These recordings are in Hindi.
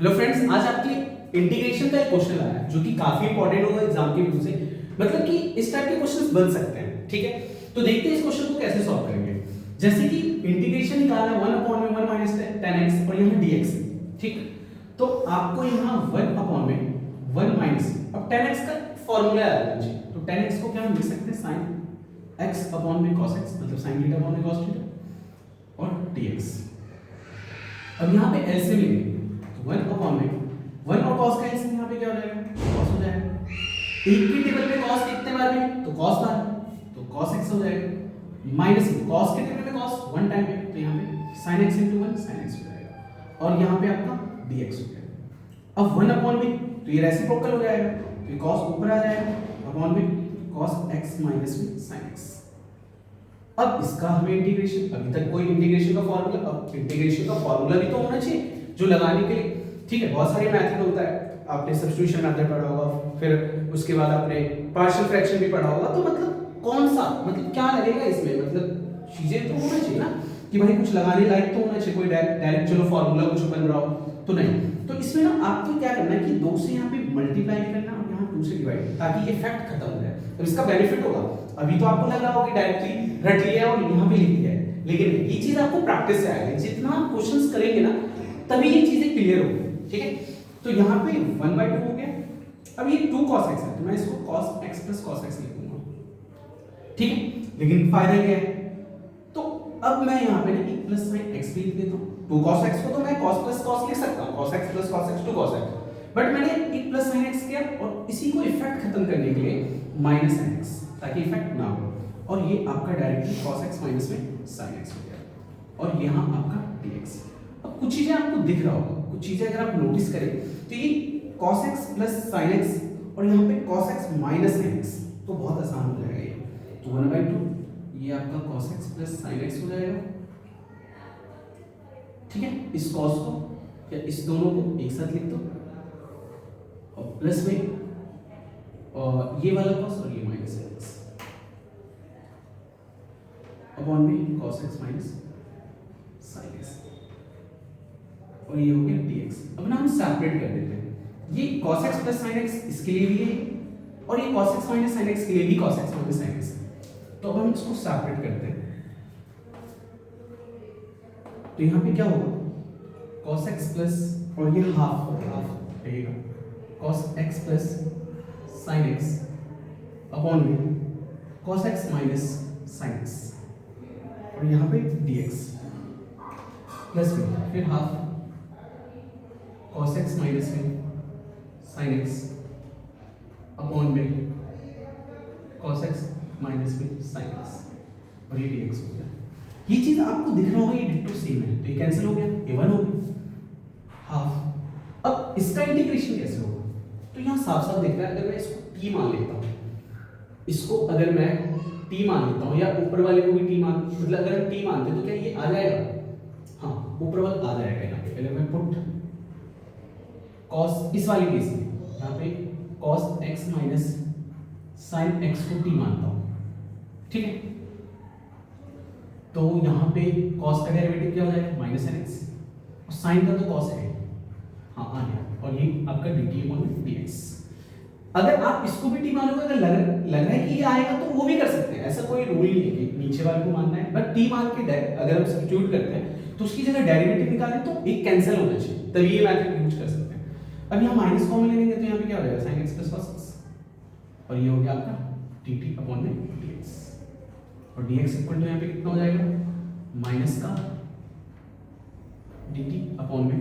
हेलो फ्रेंड्स, आज आपके लिए इंटीग्रेशन का एक क्वेश्चन आया है जो कि काफी इंपॉर्टेंट होगा एग्जाम के व्यू से। मतलब कि इस टाइप के क्वेश्चंस बन सकते हैं, ठीक है। तो देखते हैं इस क्वेश्चन को कैसे सॉल्व करेंगे। जैसे कि इंटीग्रेशन निकालना है 1 अपॉन में 1 माइनस 10x और यहाँ dx है, ठीक। तो आपको यहाँ 1 अपॉन में 1 माइनस अब 10x का फॉर्मूला याद है मुझे, तो 10x को क्या हम लिख सकते हैं sin x अपॉन में cos x, मतलब sin थीटा अपॉन में cos थीटा और dx। अब यहाँ पे एलसीएम लेंगे तो 1 अपॉन में 1 और cos का एलसीएम यहाँ पे क्या हो जाएगा, cos हो जाएगा। एक के टेबल पे cos कितने बार में, तो cos बार, तो cos x हो जाएगा। माइनस cos के टेबल में cos 1 टाइम है, तो यहाँ पे sin x into 1 sin x हो जाएगा और यहाँ पे आपका dx हो जाएगा। अब 1 अपॉन में तो ये रेसिप्रोकल हो जाएगा, तो ये cos ऊपर आ जाएगा अपॉन में cos x माइनस में sin x। अब इसका हमें इंटीग्रेशन, अभी तक कोई इंटीग्रेशन का फॉर्मूला, अब इंटीग्रेशन का फॉर्मूला भी तो होना चाहिए जो लगाने के लिए, ठीक है। बहुत सारे मेथड होता है, आपने सब्स्टिट्यूशन मेथड पढ़ा होगा, फिर उसके बाद आपने पार्शियल फ्रैक्शन भी पढ़ा होगा। तो मतलब कौन सा, मतलब क्या लगेगा इसमें, मतलब चीजें तो होना चाहिए ना कि भाई कुछ लगाने लायक तो होना चाहिए। कोई डायरेक्ट चलो फॉर्मूला कुछ बन रहा हो तो नहीं। तो इसमें ना आपको क्या करना है कि 2 से यहाँ पे मल्टीप्लाई करना और यहाँ 2 से डिवाइड, ताकि ये फैक्ट खत्म हो जाए। तो इसका बेनिफिट होगा, अभी तो आपको लग रहा होगा कि डायरेक्टली रट लिया और यहाँ पे लिख दिया है, लेकिन ये चीज आपको प्रैक्टिस से आएगी। जितना आप क्वेश्चंस करेंगे ना तभी ये चीजें क्लियर होगी, ठीक है। तो यहाँ पे 1/2 हो गया। अब ये 2 cos x है तो मैं इसको cos x plus cos x लिखूंगा, ठीक है। लेकिन फायदा क्या है, तो अब मैं यहाँ पे ना एक प्लस साइन x भी लिख देता हूँ। 2 cos x को तो मैं cos plus cos लिख सकता हूँ, cos x plus cos x 2 cos x, but मैंने एक प्लस साइन x किया और इसी को इफेक्ट खत्म करने के लिए माइनस साइन x, ताकि इफेक्ट ना हो। और ये आपका डायरेक्टली cos x माइनस में sin x हो गया और यहाँ आपका dx। अब कुछ चीजें आपको दिख रहा होगा, कुछ चीजें अगर आप नोटिस करें तो ये cos x plus sin x और यहाँ पे cos x minus sin x, तो बहुत आसान हो जाएगा ये। तो 1/2 ये आपका cos x plus sin x हो जाएगा, ठीक है। इस cos को या इस दोनों को एक साथ लिख दो और प्लस में और ये वाला cos और ये माइनस x अपॉन में cos x minus sin x और ये हो गया dx। अब ना हम सेपरेट कर देते हैं, ये cos x plus sin x इसके लिए भी है और ये cos x minus sin x के लिए भी cos x minus sin x। तो अब हम इसको सेपरेट करते हैं, तो यहाँ पे क्या होगा, cos x प्लस और ये हाफ रहेगा cos x plus sin x upon में cos x minus sin x और यहाँ पे dx प्लस में फिर हाफ cos x माइनस में sin x अपॉन में cos x माइनस में sin x और ये dx हो गया। ये चीज आपको दिख रहा होगा, ये डिट्टो सेम है, तो ये कैंसिल हो गया, ये 1 हो गया हाफ। अब इसका इंटीग्रेशन कैसे होगा, तो यहाँ साफ साफ दिख रहा है। अगर मैं इसको t मान लेता हूँ, इसको अगर मैं t मान लेता हूँ या ऊपर वाले को भी t मान, मतलब अगर हम t मानते तो क्या ये आ जाएगा, हाँ ऊपर वाला आ जाएगा। यहाँ पे पहले मैं पुट cos, इस वाले केस में यहाँ पे cos x minus sin x को t मानता हूँ, ठीक है। तो यहाँ पे cos का डेरिवेटिव क्या हो जाएगा, माइनस sin x और sin का तो cos है, हाँ आ गया और ये आपका dt अपॉन dx। अगर आप इसको भी t मानोगे, अगर लग रहा है कि ये आएगा तो वो भी कर सकते हैं, ऐसा कोई रूल नहीं है कि नीचे वाले को मानना है। बट t मान के अगर हम सब्स्टिट्यूट करते हैं तो उसकी जगह डेरिवेटिव निकालें तो एक कैंसिल होना चाहिए, तभी ये मेथड यूज कर सकते हैं। अब यहाँ माइनस कॉमन लेंगे तो यहाँ पे क्या हो जाएगा, sin x plus cos x और ये हो गया आपका dt अपॉन में dx और dx इक्वल टू यहाँ पे कितना हो जाएगा, माइनस का dt अपॉन में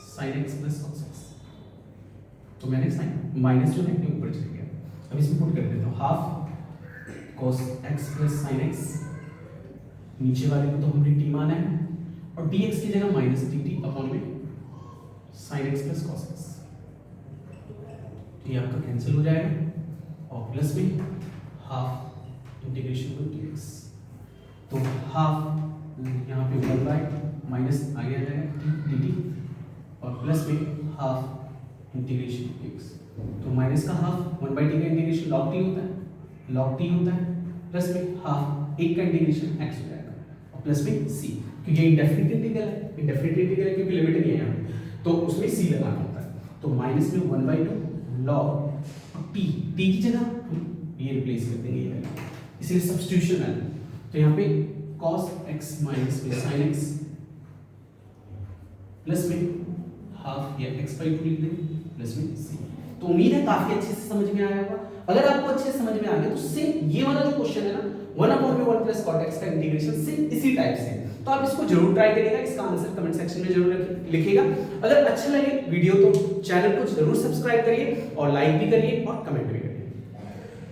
sin x plus cos x। तो मैंने साइन माइनस जो है ऊपर चले गया, अब इसमें पुट कर देता हूँ half cos x plus sin x, नीचे वाले को तो हमने t माना है और dx की जगह माइनस dt अपॉन में sin x plus cos x। ये आपका कैंसिल हो जाएगा और प्लस में हाफ इंटीग्रेशन टू dx, तो हाफ यहाँ पे 1 माइनस आगे आ जाएगा dt और प्लस में हाफ इंटीग्रेशन dx। तो माइनस का हाफ 1/t का इंटीग्रेशन log t होता है प्लस में हाफ 1 का इंटीग्रेशन x हो जाएगा और प्लस में c, क्योंकि ये इंडेफिनिट इंटीग्रल है क्योंकि लिमिट नहीं है यहाँ पे। तो उसमें सी लगाना होता है। तो माइनस में 1/2 लॉग टी की जगह हम ये रिप्लेस कर देंगे ये, इसलिए सब्स्टिट्यूशन वैल्यू। तो यहाँ पे cos x माइनस में sin x प्लस में हाफ या x/2 लिख देंगे प्लस में c। तो उम्मीद है काफी अच्छे से समझ में आया होगा। अगर आपको अच्छे से समझ में आ गया तो सेम ये वाला जो क्वेश्चन है ना 1/1 प्लस cot x का इंटीग्रेशन सेम इसी टाइप से है। तो आप इसको जरूर ट्राई करिएगा, इसका आंसर कमेंट सेक्शन में जरूर लिखिएगा। अगर अच्छा लगे वीडियो तो चैनल को जरूर सब्सक्राइब करिए और लाइक भी करिए और कमेंट भी